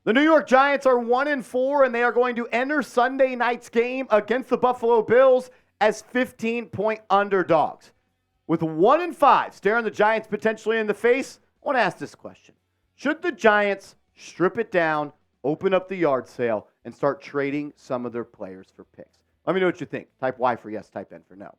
The New York Giants are 1-4, and they are going to enter Sunday night's game against the Buffalo Bills as 15-point underdogs. With 1-5 staring the Giants potentially in the face, I want to ask this question. Should the Giants strip it down, open up the yard sale, and start trading some of their players for picks? Let me know what you think. Type Y for yes, type N for no.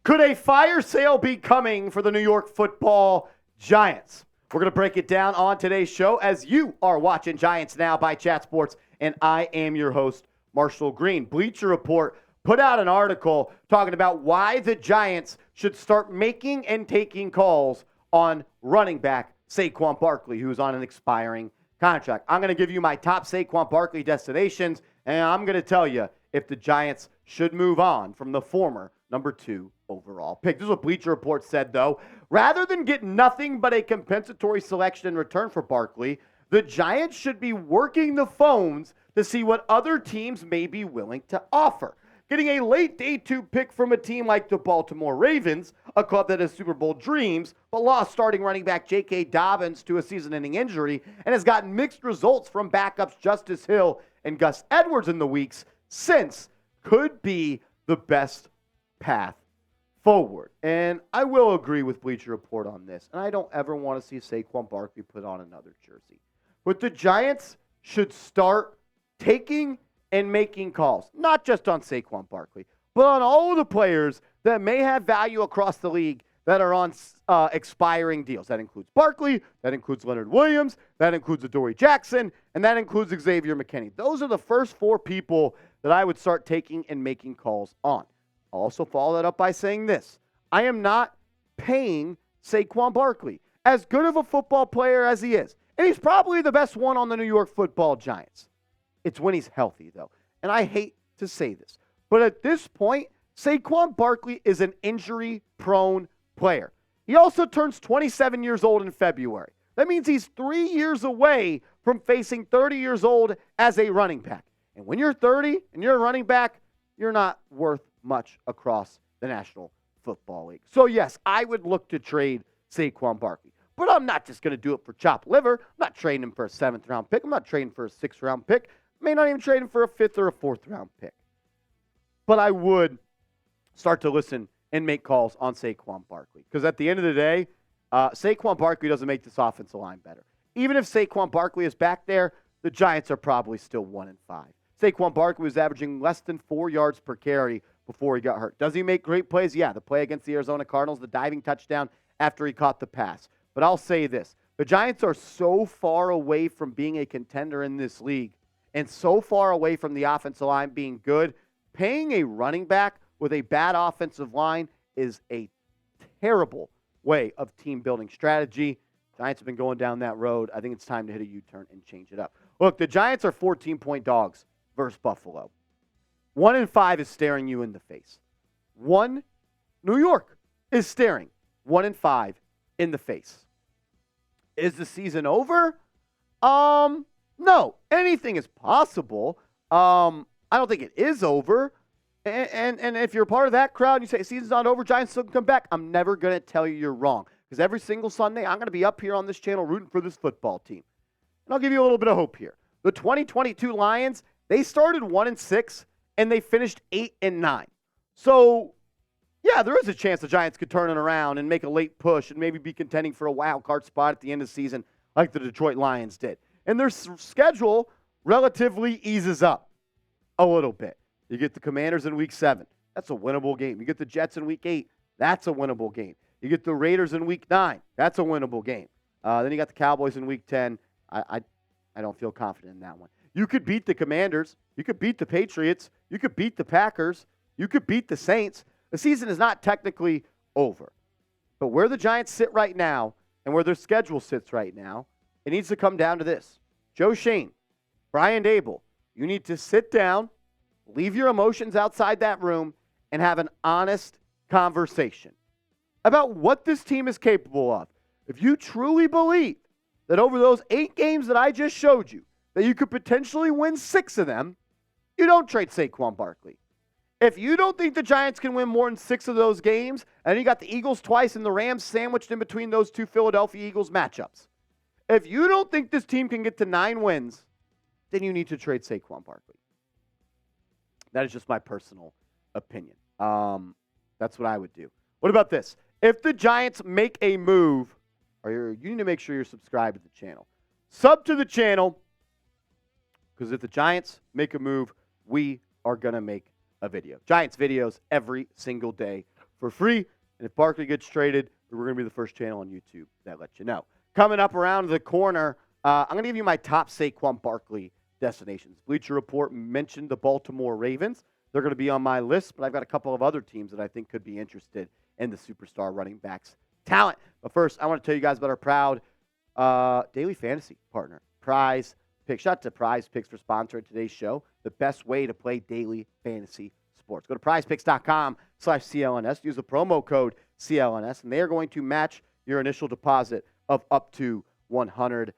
Could a fire sale be coming for the New York Football Giants? We're going to break it down on today's show as you are watching Giants Now by Chat Sports, and I am your host, Marshall Green. Bleacher Report put out an article talking about why the Giants should start making and taking calls on running back Saquon Barkley, who's on an expiring contract. I'm going to give you my top Saquon Barkley destinations, and I'm going to tell you if the Giants should move on from the former number 2 overall pick. This is what Bleacher Report said, though. Rather than get nothing but a compensatory selection in return for Barkley, the Giants should be working the phones to see what other teams may be willing to offer. Getting a late day 2 pick from a team like the Baltimore Ravens, a club that has Super Bowl dreams, but lost starting running back J.K. Dobbins to a season-ending injury and has gotten mixed results from backups Justice Hill and Gus Edwards in the weeks since, could be the best path forward. And I will agree with Bleacher Report on this, and I don't ever want to see Saquon Barkley put on another jersey. But the Giants should start taking and making calls, not just on Saquon Barkley, but on all of the players that may have value across the league that are on expiring deals. That includes Barkley, that includes Leonard Williams, that includes Adoree Jackson, and that includes Xavier McKinney. Those are the first 4 people that I would start taking and making calls on. I'll also follow that up by saying this. I am not paying Saquon Barkley, as good of a football player as he is. And he's probably the best one on the New York Football Giants. It's when he's healthy, though. And I hate to say this, but at this point, Saquon Barkley is an injury-prone player. He also turns 27 years old in February. That means he's 3 years away from facing 30 years old as a running back. And when you're 30 and you're a running back, you're not worth much across the National Football League. So, yes, I would look to trade Saquon Barkley. But I'm not just going to do it for chopped liver. I'm not trading him for a 7th-round pick. I'm not trading for a 6th-round pick. I may not even trade him for a 5th or a 4th-round pick. But I would start to listen and make calls on Saquon Barkley. Because at the end of the day, Saquon Barkley doesn't make this offensive line better. Even if Saquon Barkley is back there, the Giants are probably still 1-5. Saquon Barkley was averaging less than 4 yards per carry before he got hurt. Does he make great plays? Yeah, the play against the Arizona Cardinals, the diving touchdown after he caught the pass. But I'll say this. The Giants are so far away from being a contender in this league and so far away from the offensive line being good, paying a running back with a bad offensive line is a terrible way of team-building strategy. Giants have been going down that road. I think it's time to hit a U-turn and change it up. Look, the Giants are 14-point dogs versus Buffalo. 1-5 is staring you in the face. New York is staring 1-5 in the face. Is the season over? No. Anything is possible. I don't think it is over. And if you're part of that crowd and you say season's not over, Giants still can come back, I'm never going to tell you you're wrong. Because every single Sunday, I'm going to be up here on this channel rooting for this football team. And I'll give you a little bit of hope here. The 2022 Lions, they started 1-6, and they finished 8-9. So, yeah, there is a chance the Giants could turn it around and make a late push and maybe be contending for a wild card spot at the end of the season like the Detroit Lions did. And their schedule relatively eases up a little bit. You get the Commanders in Week 7. That's a winnable game. You get the Jets in Week 8. That's a winnable game. You get the Raiders in Week 9. That's a winnable game. Then you got the Cowboys in Week 10. I don't feel confident in that one. You could beat the Commanders. You could beat the Patriots. You could beat the Packers. You could beat the Saints. The season is not technically over. But where the Giants sit right now and where their schedule sits right now, it needs to come down to this. Joe Shane, Brian Dable, you need to sit down, leave your emotions outside that room, and have an honest conversation about what this team is capable of. If you truly believe that over those 8 games that I just showed you, that you could potentially win 6 of them, you don't trade Saquon Barkley. If you don't think the Giants can win more than 6 of those games, and you got the Eagles twice and the Rams sandwiched in between those two Philadelphia Eagles matchups, if you don't think this team can get to 9 wins, then you need to trade Saquon Barkley. That is just my personal opinion. That's what I would do. What about this? If the Giants make a move, you need to make sure you're subscribed to the channel. Sub to the channel, because if the Giants make a move, we are going to make a video. Giants videos every single day for free. And if Barkley gets traded, we're going to be the first channel on YouTube that lets you know. Coming up around the corner, I'm going to give you my top Saquon Barkley destinations. Bleacher Report mentioned the Baltimore Ravens. They're going to be on my list, but I've got a couple of other teams that I think could be interested in the superstar running backs talent. But first, I want to tell you guys about our proud daily fantasy partner, Prize Picks. Shout out to Prize Picks for sponsoring today's show. The best way to play daily fantasy sports. Go to prizepicks.com/CLNS. Use the promo code CLNS, and they are going to match your initial deposit of up to $100.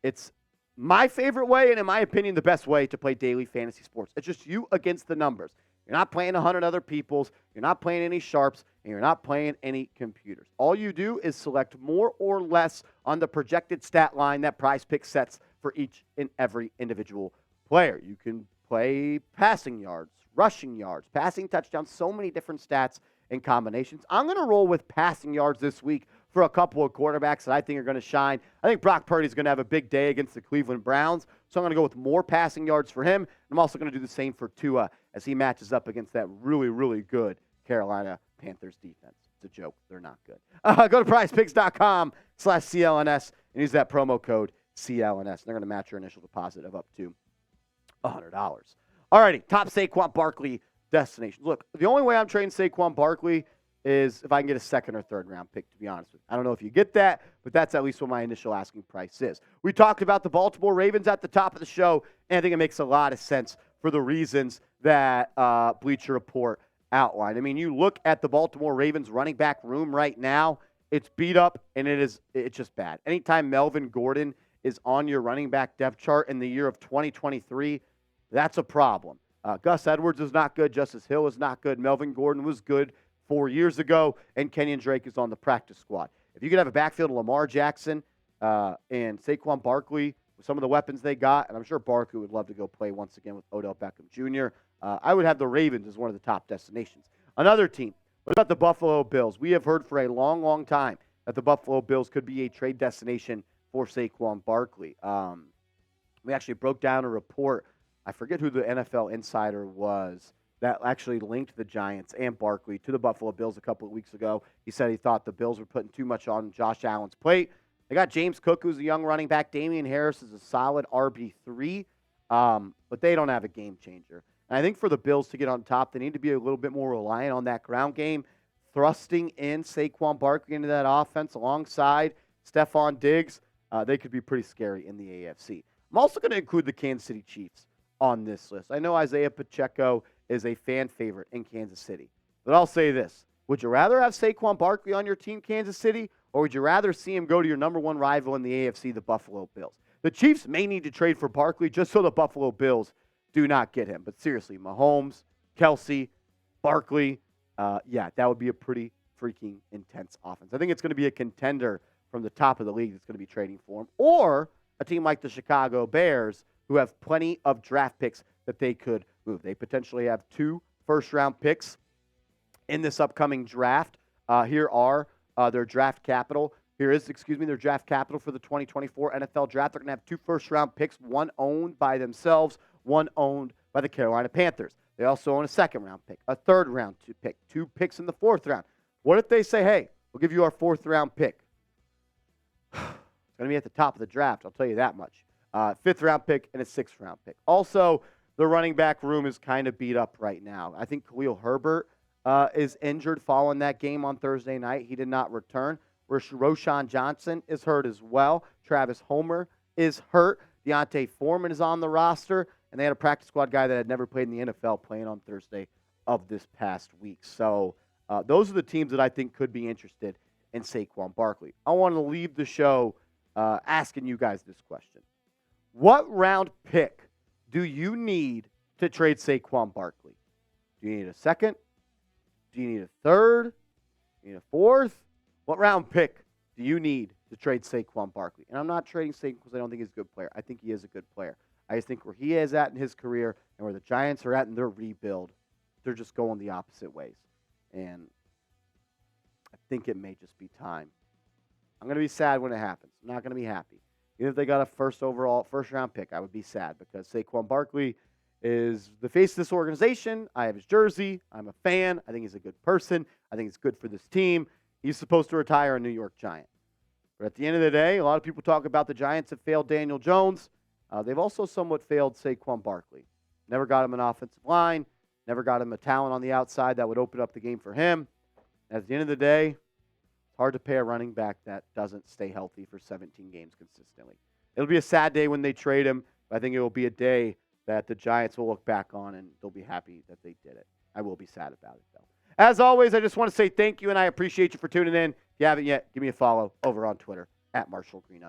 It's my favorite way, and in my opinion, the best way to play daily fantasy sports. It's just you against the numbers. You're not playing 100 other people's. You're not playing any sharps, and you're not playing any computers. All you do is select more or less on the projected stat line that Prize Picks sets for each and every individual player. You can play passing yards, rushing yards, passing touchdowns, so many different stats and combinations. I'm going to roll with passing yards this week for a couple of quarterbacks that I think are going to shine. I think Brock Purdy's going to have a big day against the Cleveland Browns, so I'm going to go with more passing yards for him. I'm also going to do the same for Tua as he matches up against that really, really good Carolina Panthers defense. It's a joke. They're not good. Go to prizepicks.com/CLNS and use that promo code CLNS. They're going to match your initial deposit of up to $100. All righty, top Saquon Barkley destinations. Look, the only way I'm trading Saquon Barkley is if I can get a second or third round pick, to be honest with you. I don't know if you get that, but that's at least what my initial asking price is. We talked about the Baltimore Ravens at the top of the show, and I think it makes a lot of sense for the reasons that Bleacher Report outlined. I mean, you look at the Baltimore Ravens running back room right now, it's beat up, and it's just bad. Anytime Melvin Gordon is on your running back depth chart in the year of 2023, that's a problem. Gus Edwards is not good. Justice Hill is not good. Melvin Gordon was good 4 years ago, and Kenyon Drake is on the practice squad. If you could have a backfield of Lamar Jackson and Saquon Barkley with some of the weapons they got, and I'm sure Barkley would love to go play once again with Odell Beckham Jr., I would have the Ravens as one of the top destinations. Another team, what about the Buffalo Bills? We have heard for a long, long time that the Buffalo Bills could be a trade destination for Saquon Barkley. We actually broke down a report. I forget who the NFL insider was that actually linked the Giants and Barkley to the Buffalo Bills a couple of weeks ago. He said he thought the Bills were putting too much on Josh Allen's plate. They got James Cook, who's a young running back. Damian Harris is a solid RB3, but they don't have a game changer. And I think for the Bills to get on top, they need to be a little bit more reliant on that ground game, thrusting in Saquon Barkley into that offense alongside Stephon Diggs. They could be pretty scary in the AFC. I'm also going to include the Kansas City Chiefs on this list. I know Isaiah Pacheco is a fan favorite in Kansas City. But I'll say this. Would you rather have Saquon Barkley on your team, Kansas City, or would you rather see him go to your number one rival in the AFC, the Buffalo Bills? The Chiefs may need to trade for Barkley just so the Buffalo Bills do not get him. But seriously, Mahomes, Kelsey, Barkley, that would be a pretty freaking intense offense. I think it's going to be a contender from the top of the league that's going to be trading for him, or a team like the Chicago Bears who have plenty of draft picks that they could move. They potentially have 2 first-round picks in this upcoming draft. Here are their draft capital. Their draft capital for the 2024 NFL draft. They're going to have 2 first-round picks, one owned by themselves, one owned by the Carolina Panthers. They also own a second-round pick, a third-round pick, 2 picks in the 4th round. What if they say, hey, we'll give you our 4th-round pick? It's going to be at the top of the draft, I'll tell you that much. 5th-round pick and a 6th-round pick. Also, the running back room is kind of beat up right now. I think Khalil Herbert is injured following that game on Thursday night. He did not return. Roshan Johnson is hurt as well. Travis Homer is hurt. Deontay Foreman is on the roster. And they had a practice squad guy that had never played in the NFL playing on Thursday of this past week. So those are the teams that I think could be interested in Saquon Barkley. I want to leave the show asking you guys this question. What round pick do you need to trade Saquon Barkley? Do you need a second? Do you need a third? Do you need a fourth? What round pick do you need to trade Saquon Barkley? And I'm not trading Saquon because I don't think he's a good player. I think he is a good player. I just think where he is at in his career and where the Giants are at in their rebuild, they're just going the opposite ways. And I think it may just be time. I'm going to be sad when it happens. I'm not going to be happy. Even if they got a first round pick, I would be sad because Saquon Barkley is the face of this organization. I have his jersey. I'm a fan. I think he's a good person. I think it's good for this team. He's supposed to retire a New York Giant. But at the end of the day, a lot of people talk about the Giants have failed Daniel Jones. They've also somewhat failed Saquon Barkley. Never got him an offensive line. Never got him a talent on the outside that would open up the game for him. At the end of the day, it's hard to pay a running back that doesn't stay healthy for 17 games consistently. It'll be a sad day when they trade him, but I think it will be a day that the Giants will look back on and they'll be happy that they did it. I will be sad about it, though. As always, I just want to say thank you, and I appreciate you for tuning in. If you haven't yet, give me a follow over on Twitter, @MarshallGreen_.